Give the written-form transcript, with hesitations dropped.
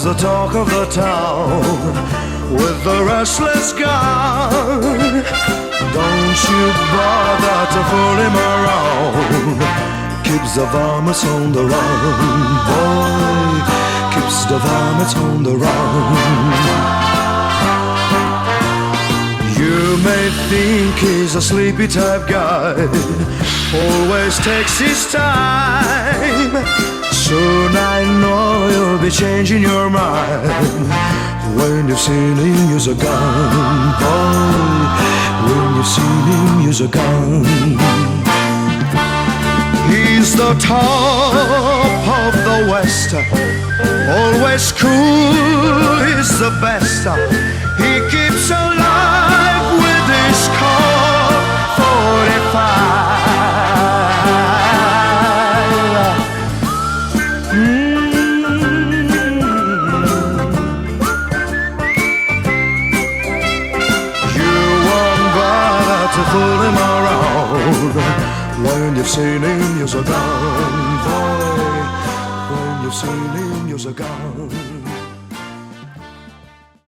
The talk of the town with the restless guy. Don't you bother to fool him around. Keeps the varmints on the run, boy. Keeps the varmints on the run. You may think he's a sleepy type guy, always takes his time. Soon I know you'll be changing your mind when you've seen him use a gun, boy. When you've seen him use a gun. He's the top of the West, always cool, he's the best. He keeps alive with his Colt 45. Fool him around when you've seen him use a gun, boy. When you've seen him use a gun.